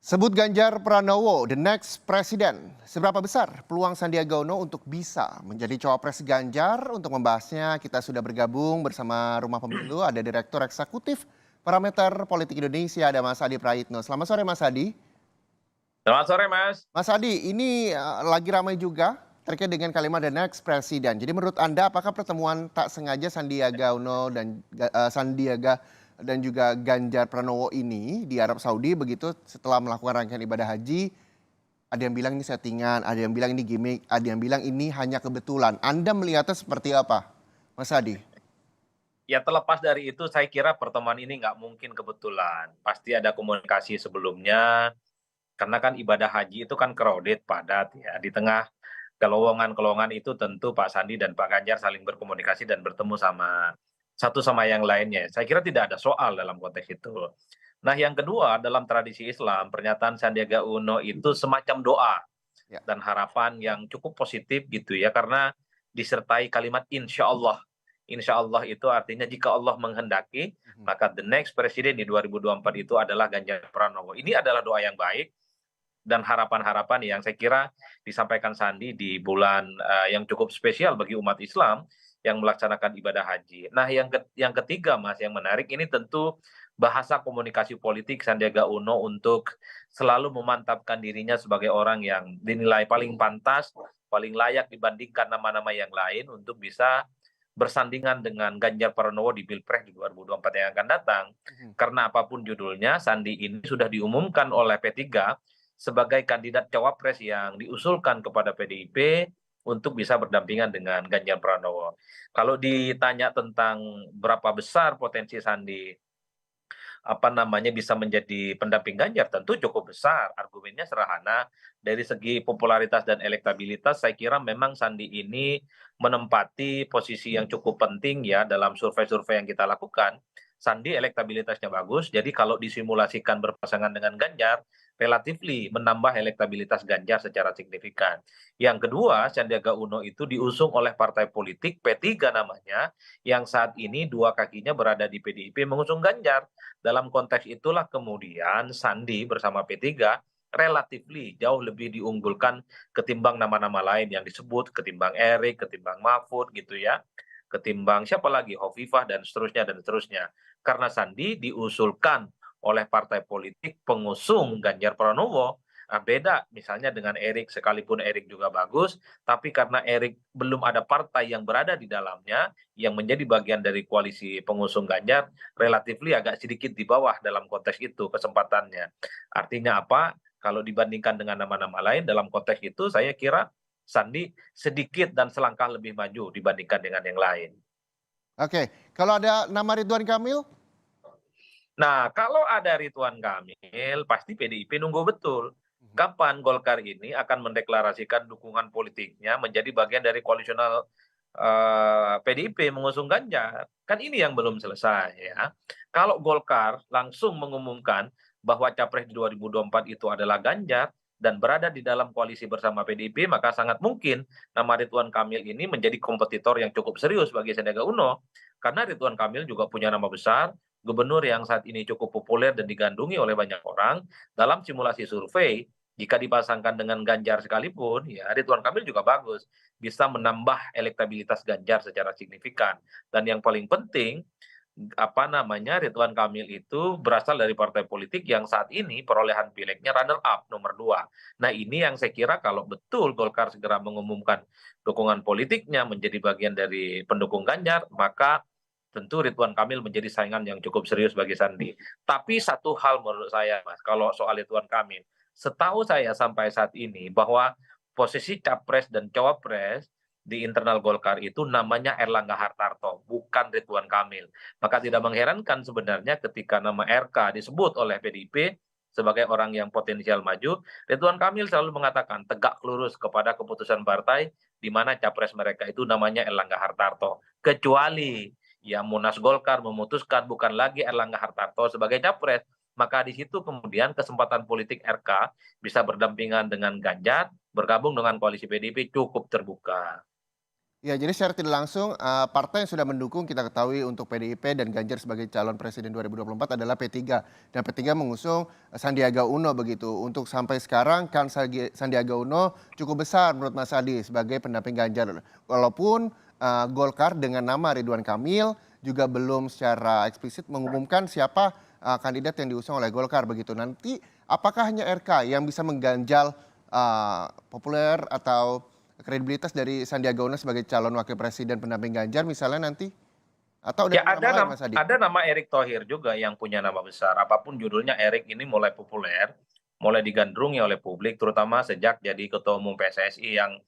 Sebut Ganjar Pranowo, the next president. Seberapa besar peluang Sandiaga Uno untuk bisa menjadi cawapres Ganjar? Untuk membahasnya, kita sudah bergabung bersama Rumah Pemilu, ada Direktur Eksekutif Parameter Politik Indonesia, ada Mas Adi Praitno. Selamat sore Mas Adi. Selamat sore, Mas. Mas Adi, ini lagi ramai juga terkait dengan kalimat the next president. Jadi menurut Anda, apakah pertemuan tak sengaja Sandiaga Uno dan Sandiaga dan juga Ganjar Pranowo ini di Arab Saudi begitu setelah melakukan rangkaian ibadah haji, ada yang bilang ini settingan, ada yang bilang ini gimmick, ada yang bilang ini hanya kebetulan. Anda melihatnya seperti apa, Mas Adi? Ya terlepas dari itu, saya kira pertemuan ini nggak mungkin kebetulan. Pasti ada komunikasi sebelumnya, karena kan ibadah haji itu kan crowded, padat ya. Di tengah kelowongan-kelowongan itu tentu Pak Sandi dan Pak Ganjar saling berkomunikasi dan bertemu sama satu sama yang lainnya. Saya kira tidak ada soal dalam konteks itu. Nah yang kedua, dalam tradisi Islam, pernyataan Sandiaga Uno itu semacam doa Ya. dan harapan yang cukup positif gitu ya, karena disertai kalimat insya Allah. Insya Allah itu artinya jika Allah menghendaki, Mhm. maka the next presiden di 2024 itu adalah Ganjar Pranowo. Ini adalah doa yang baik dan harapan-harapan yang saya kira disampaikan Sandi di bulan yang cukup spesial bagi umat Islam yang melaksanakan ibadah haji. Nah, yang ketiga, Mas, yang menarik ini tentu bahasa komunikasi politik Sandiaga Uno untuk selalu memantapkan dirinya sebagai orang yang dinilai paling pantas, paling layak dibandingkan nama-nama yang lain untuk bisa bersandingan dengan Ganjar Pranowo di Pilpres di 2024 yang akan datang. Mhm. Karena apapun judulnya, Sandi ini sudah diumumkan oleh P3 sebagai kandidat cawapres yang diusulkan kepada PDIP untuk bisa berdampingan dengan Ganjar Pranowo. Kalau ditanya tentang berapa besar potensi Sandi bisa menjadi pendamping Ganjar, tentu cukup besar. Argumennya sederhana, dari segi popularitas dan elektabilitas saya kira memang Sandi ini menempati posisi yang cukup penting ya dalam survei-survei yang kita lakukan. Sandi elektabilitasnya bagus, jadi kalau disimulasikan berpasangan dengan Ganjar, relatifly menambah elektabilitas Ganjar secara signifikan. Yang kedua, Sandiaga Uno itu diusung oleh partai politik P3 namanya, yang saat ini dua kakinya berada di PDIP mengusung Ganjar. Dalam konteks itulah kemudian Sandi bersama P3 relatifly jauh lebih diunggulkan ketimbang nama-nama lain yang disebut, ketimbang Erik, ketimbang Mahfud gitu ya, ketimbang siapa lagi, Hovifah dan seterusnya dan seterusnya. Karena Sandi diusulkan oleh partai politik pengusung Ganjar Pranowo. Nah, beda misalnya dengan Erik, sekalipun Erik juga bagus, tapi karena Erik belum ada partai yang berada di dalamnya, yang menjadi bagian dari koalisi pengusung Ganjar, relatifly agak sedikit di bawah dalam konteks itu kesempatannya. Artinya apa? Kalau dibandingkan dengan nama-nama lain dalam konteks itu, saya kira Sandi sedikit dan selangkah lebih maju dibandingkan dengan yang lain. Oke, kalau ada nama Ridwan Kamil? Nah, kalau ada Ridwan Kamil, pasti PDIP nunggu betul. Mhm. Kapan Golkar ini akan mendeklarasikan dukungan politiknya menjadi bagian dari koalisional PDIP mengusung Ganjar? Kan ini yang belum selesai ya. Kalau Golkar langsung mengumumkan bahwa capres di 2024 itu adalah Ganjar dan berada di dalam koalisi bersama PDIP, maka sangat mungkin nama Ridwan Kamil ini menjadi kompetitor yang cukup serius bagi Sandiaga Uno. Karena Ridwan Kamil juga punya nama besar, gubernur yang saat ini cukup populer dan digandungi oleh banyak orang, dalam simulasi survei, jika dipasangkan dengan Ganjar sekalipun, ya Ridwan Kamil juga bagus, bisa menambah elektabilitas Ganjar secara signifikan. Dan yang paling penting, Ridwan Kamil itu berasal dari partai politik yang saat ini perolehan pileknya runner up nomor 2. Nah ini yang saya kira kalau betul Golkar segera mengumumkan dukungan politiknya menjadi bagian dari pendukung Ganjar, maka tentu Ridwan Kamil menjadi saingan yang cukup serius bagi Sandi. Tapi satu hal menurut saya, Mas, kalau soal Ridwan Kamil, setahu saya sampai saat ini bahwa posisi capres dan cawapres di internal Golkar itu namanya Erlangga Hartarto, bukan Ridwan Kamil. Maka tidak mengherankan sebenarnya ketika nama RK disebut oleh PDIP sebagai orang yang potensial maju, Ridwan Kamil selalu mengatakan tegak lurus kepada keputusan partai di mana capres mereka itu namanya Erlangga Hartarto. Kecuali ya Munas Golkar memutuskan bukan lagi Erlangga Hartarto sebagai capres, maka di situ kemudian kesempatan politik RK bisa berdampingan dengan Ganjar, bergabung dengan koalisi PDIP cukup terbuka. Ya, jadi secara tidak langsung partai yang sudah mendukung kita ketahui untuk PDIP dan Ganjar sebagai calon presiden 2024 adalah P3 dan P3 mengusung Sandiaga Uno begitu. Untuk sampai sekarang kan Sandiaga Uno cukup besar menurut Mas Adi sebagai pendamping Ganjar. Walaupun Golkar dengan nama Ridwan Kamil juga belum secara eksplisit mengumumkan siapa kandidat yang diusung oleh Golkar begitu. Nanti apakah hanya RK yang bisa mengganjal populer atau kredibilitas dari Sandiaga Uno sebagai calon wakil presiden pendamping Ganjar misalnya nanti? Atau ada Ya nama lain Mas Adi? ada nama Erick Thohir juga yang punya nama besar. Apapun judulnya, Erick ini mulai populer, mulai digandrungi oleh publik, terutama sejak jadi ketua umum PSSI yang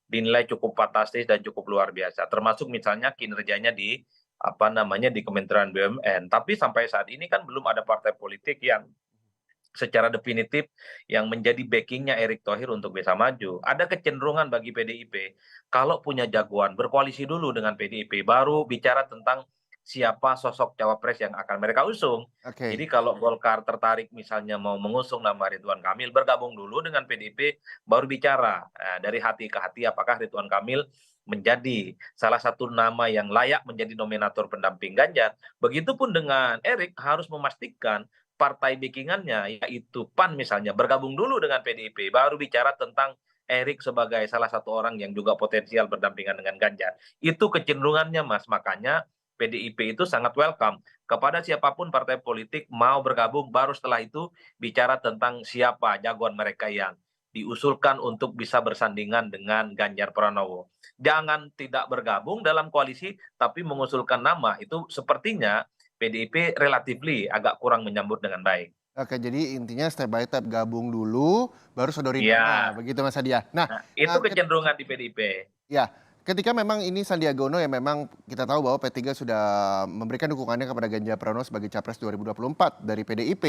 dinilai cukup fantastis dan cukup luar biasa. Termasuk misalnya kinerjanya di apa namanya di Kementerian BUMN. Tapi sampai saat ini kan belum ada partai politik yang secara definitif yang menjadi backingnya Erick Thohir untuk bisa maju. Ada kecenderungan bagi PDIP, kalau punya jagoan, berkoalisi dulu dengan PDIP, baru bicara tentang siapa sosok cawapres yang akan mereka usung. Oke. Jadi kalau Golkar tertarik misalnya mau mengusung nama Ridwan Kamil, bergabung dulu dengan PDIP, baru bicara dari hati ke hati apakah Ridwan Kamil menjadi salah satu nama yang layak menjadi nominator pendamping Ganjar. Begitupun dengan Erick harus memastikan partai backingannya yaitu PAN misalnya bergabung dulu dengan PDIP baru bicara tentang Erik sebagai salah satu orang yang juga potensial berdampingan dengan Ganjar. Itu kecenderungannya Mas, makanya PDIP itu sangat welcome kepada siapapun partai politik mau bergabung baru setelah itu bicara tentang siapa jagoan mereka yang diusulkan untuk bisa bersandingan dengan Ganjar Pranowo. Jangan tidak bergabung dalam koalisi tapi mengusulkan nama itu sepertinya PDIP relatifly agak kurang menyambut dengan baik. Oke, jadi intinya step by step gabung dulu baru sodori nama, Iya, begitu Mas Adi ya? Nah, nah itu kecenderungan di PDIP. ya, ketika memang ini Sandiaga Uno yang memang kita tahu bahwa P3 sudah memberikan dukungannya kepada Ganjar Pranowo sebagai Capres 2024 dari PDIP,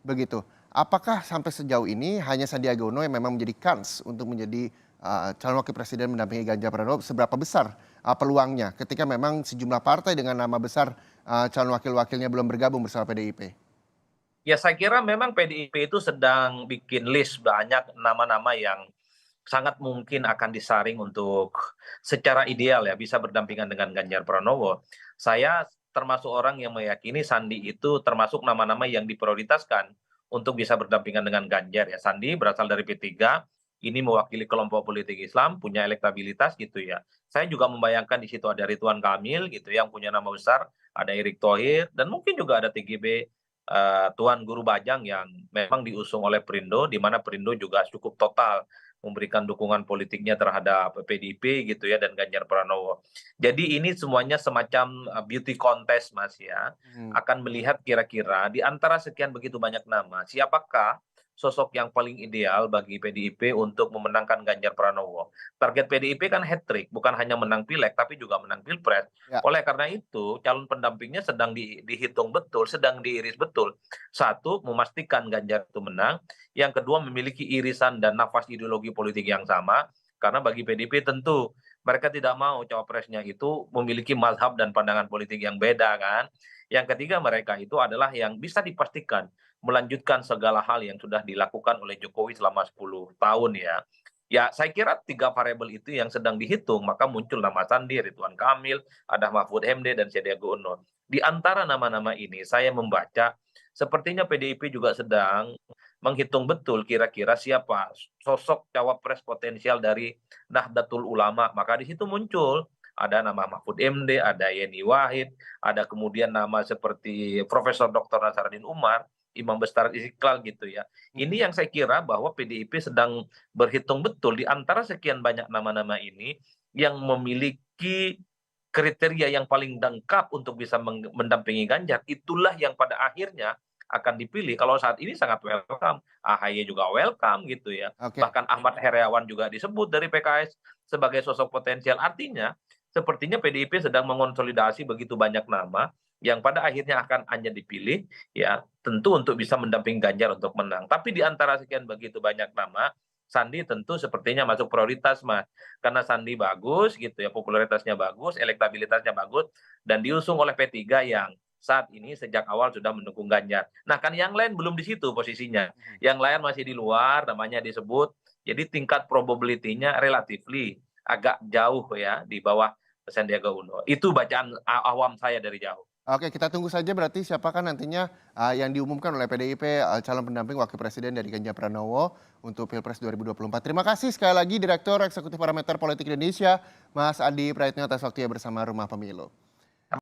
begitu. Apakah sampai sejauh ini hanya Sandiaga Uno yang memang menjadi kans untuk menjadi calon wakil presiden mendampingi Ganjar Pranowo? Seberapa besar peluangnya ketika memang sejumlah partai dengan nama besar calon wakil-wakilnya belum bergabung bersama PDIP? Ya saya kira memang PDIP itu sedang bikin list banyak nama-nama yang sangat mungkin akan disaring untuk secara ideal ya bisa berdampingan dengan Ganjar Pranowo. Saya termasuk orang yang meyakini Sandi itu termasuk nama-nama yang diprioritaskan untuk bisa berdampingan dengan Ganjar ya. Sandi berasal dari P3, ini mewakili kelompok politik Islam, punya elektabilitas gitu ya. Saya juga membayangkan di situ ada Ridwan Kamil gitu yang punya nama besar, ada Erick Thohir dan mungkin juga ada TGB Tuan Guru Bajang yang memang diusung oleh Perindo, di mana Perindo juga cukup total memberikan dukungan politiknya terhadap PDIP gitu ya dan Ganjar Pranowo. Jadi ini semuanya semacam beauty contest Mas ya. Hmm. Akan melihat kira-kira di antara sekian begitu banyak nama, siapakah sosok yang paling ideal bagi PDIP untuk memenangkan Ganjar Pranowo. Target PDIP kan hat-trick, bukan hanya menang pileg tapi juga menang pilpres. Ya. Oleh karena itu, calon pendampingnya sedang dihitung betul, sedang diiris betul. Satu, memastikan Ganjar itu menang. Yang kedua, memiliki irisan dan nafas ideologi politik yang sama. Karena bagi PDIP tentu mereka tidak mau cawapresnya itu memiliki mazhab dan pandangan politik yang beda kan. Yang ketiga mereka itu adalah yang bisa dipastikan melanjutkan segala hal yang sudah dilakukan oleh Jokowi selama 10 tahun ya. Ya, saya kira tiga variabel itu yang sedang dihitung, maka muncul nama Sandi, Ridwan Kamil, ada Mahfud MD, dan Sandiaga Uno. Di antara nama-nama ini, saya membaca sepertinya PDIP juga sedang menghitung betul kira-kira siapa sosok cawapres potensial dari Nahdlatul Ulama. Maka di situ muncul ada nama Mahfud MD, ada Yeni Wahid, ada kemudian nama seperti Profesor Dr. Nasaruddin Umar, Imam Besar Istiqlal gitu ya. Ini yang saya kira bahwa PDIP sedang berhitung betul di antara sekian banyak nama-nama ini yang memiliki kriteria yang paling lengkap untuk bisa mendampingi Ganjar, itulah yang pada akhirnya akan dipilih. Kalau saat ini sangat welcome, AHY juga welcome gitu ya. Oke. Bahkan Ahmad Heriawan juga disebut dari PKS sebagai sosok potensial. Artinya, sepertinya PDIP sedang mengonsolidasi begitu banyak nama yang pada akhirnya akan hanya dipilih ya tentu untuk bisa mendampingi Ganjar untuk menang. Tapi di antara sekian begitu banyak nama, Sandi tentu sepertinya masuk prioritas Mas. Karena Sandi bagus gitu ya, popularitasnya bagus, elektabilitasnya bagus dan diusung oleh P3 yang saat ini sejak awal sudah mendukung Ganjar. Nah, kan yang lain belum di situ posisinya. Yang lain masih di luar, namanya disebut. Jadi tingkat probability-nya relatively agak jauh ya di bawah Sandiaga Uno. Itu bacaan awam saya dari jauh. Oke, kita tunggu saja berarti siapakah nantinya yang diumumkan oleh PDIP calon pendamping wakil presiden dari Ganjar Pranowo untuk Pilpres 2024. Terima kasih sekali lagi Direktur Eksekutif Parameter Politik Indonesia, Mas Adi Praetno atas waktunya bersama Rumah Pemilu.